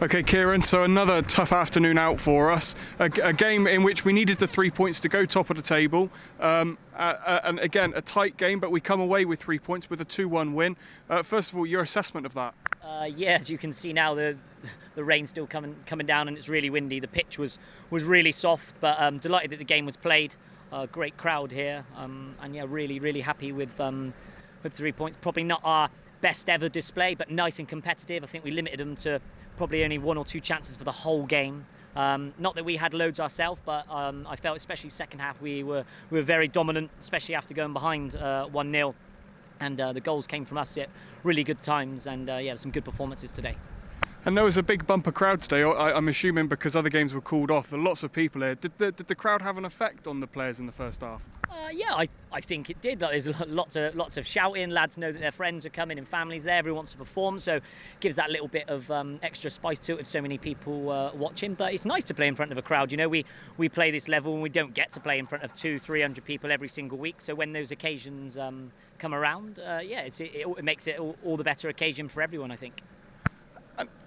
Okay, Kieran, so another tough afternoon out for us. A game in which we needed the 3 points to go top of the table. And again, a tight game, but we come away with 3 points with a 2-1 win. First of all, your assessment of that? Yeah, as you can see now, the rain's still coming down and it's really windy. The pitch was really soft, but I'm delighted that the game was played. Great crowd here, and yeah, really happy with 3 points. Probably not our best ever display, but nice and competitive. I think we limited them to probably only 1 or 2 chances for the whole game. Not that we had loads ourselves, but I felt especially second half we were very dominant, especially after going behind 1-0. And the goals came from us at really good times, and yeah, some good performances today. And there was a big bumper crowd today, I'm assuming because other games were called off. There were lots of people here. Did the crowd have an effect on the players in the first half? Yeah, I think it did. There's lots of shouting. Lads know that their friends are coming and families there. Everyone wants to perform, so it gives that little bit of extra spice to it with so many people watching. But it's nice to play in front of a crowd. You know, we play this level and we don't get to play in front of 200-300 people every single week. So when those occasions come around, yeah, it makes it all the better occasion for everyone, I think.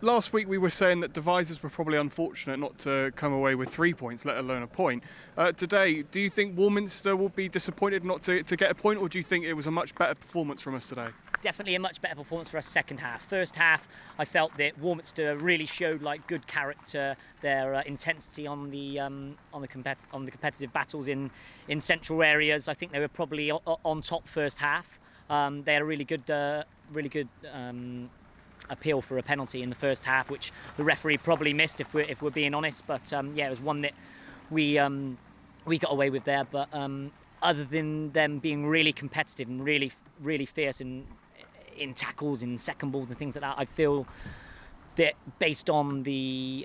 Last week we were saying that Devizes were probably unfortunate not to come away with 3 points, let alone a point. Today, do you think Warminster will be disappointed not to get a point, or do you think it was a much better performance from us today? Definitely a much better performance for us second half. First half, I felt that Warminster really showed like good character, their intensity on the competitive battles in central areas. I think they were probably on top first half. They had a really good appeal for a penalty in the first half, which the referee probably missed if we're being honest. But yeah, it was one that we got away with there. But other than them being really competitive and really fierce in tackles, in second balls and things like that, I feel that based on the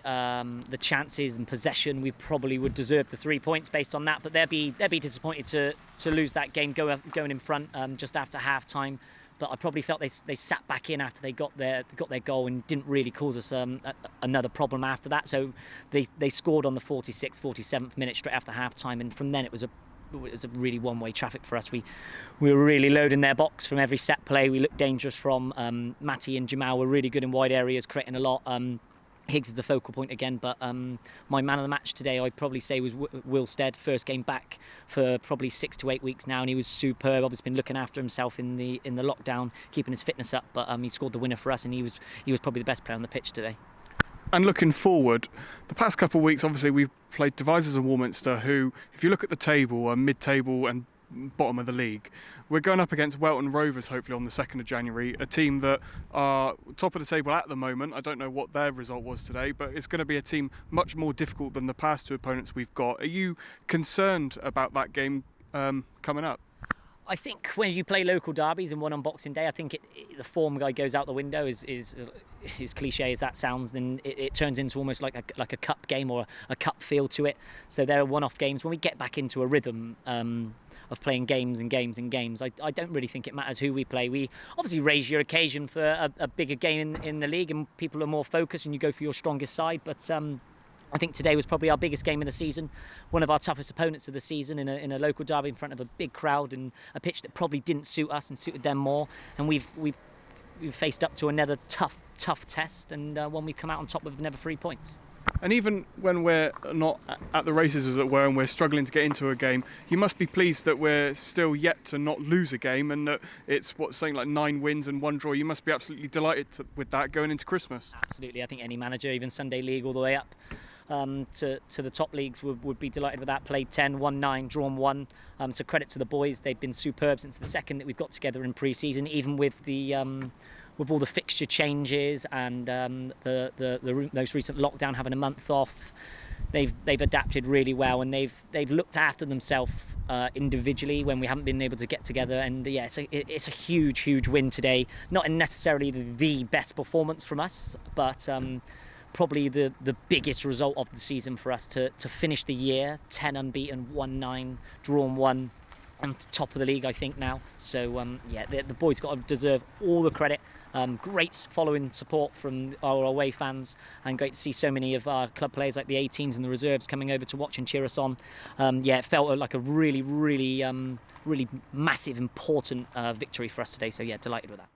chances and possession, we probably would deserve the 3 points based on that. But they'd be disappointed to lose that game going in front just after half time. But I probably felt they sat back in after they got their goal and didn't really cause us another problem after that. So they scored on the 46th, 47th minute straight after half time, and from then it was a really one-way traffic for us. We were really loading their box from every set play. We looked dangerous from Matty and Jamal were really good in wide areas, creating a lot. Higgs is the focal point again, but my man of the match today, I'd probably say, was Will Stead. First game back for probably 6 to 8 weeks now, and he was superb. Obviously been looking after himself in the lockdown, keeping his fitness up, but he scored the winner for us, and he was probably the best player on the pitch today. And looking forward, the past couple of weeks, obviously we've played Devizes and Warminster, who, if you look at the table, are mid-table and bottom of the league. We're going up against Welton Rovers hopefully on the 2nd of January, a team that are top of the table at the moment. I don't know what their result was today, but it's going to be a team much more difficult than the past 2 opponents we've got. Are you concerned about that game coming up? I think when you play local derbies and one on Boxing Day, I think the form guy goes out the window. Is cliche as that sounds, then it turns into almost like a cup game or a cup feel to it. So there are one-off games. When we get back into a rhythm of playing games, I don't really think it matters who we play. We obviously raise your occasion for a bigger game in the league, and people are more focused, and you go for your strongest side. But I think today was probably our biggest game of the season, one of our toughest opponents of the season in a local derby in front of a big crowd and a pitch that probably didn't suit us and suited them more. And we've faced up to another tough test, and one we've come out on top with another 3 points. And even when we're not at the races, as it were, and we're struggling to get into a game, you must be pleased that we're still yet to not lose a game, and that it's something like 9 wins and 1 draw. You must be absolutely delighted with that going into Christmas. Absolutely. I think any manager, even Sunday League all the way up to the top leagues, would be delighted with that. Played 10, won 9, drawn 1. So credit to the boys. They've been superb since the second that we've got together in pre-season, even with all the fixture changes and the most recent lockdown, having a month off. They've adapted really well, and they've looked after themselves individually when we haven't been able to get together. And yeah, it's a huge win today. Not necessarily the best performance from us, but probably the biggest result of the season for us to finish the year 10 unbeaten, 1-9, drawn 1, and top of the league I think now. So yeah, the boys got to deserve all the credit. Great following support from our away fans, and great to see so many of our club players like the 18s and the reserves coming over to watch and cheer us on. Yeah, it felt like a really massive, important victory for us today. So yeah, delighted with that.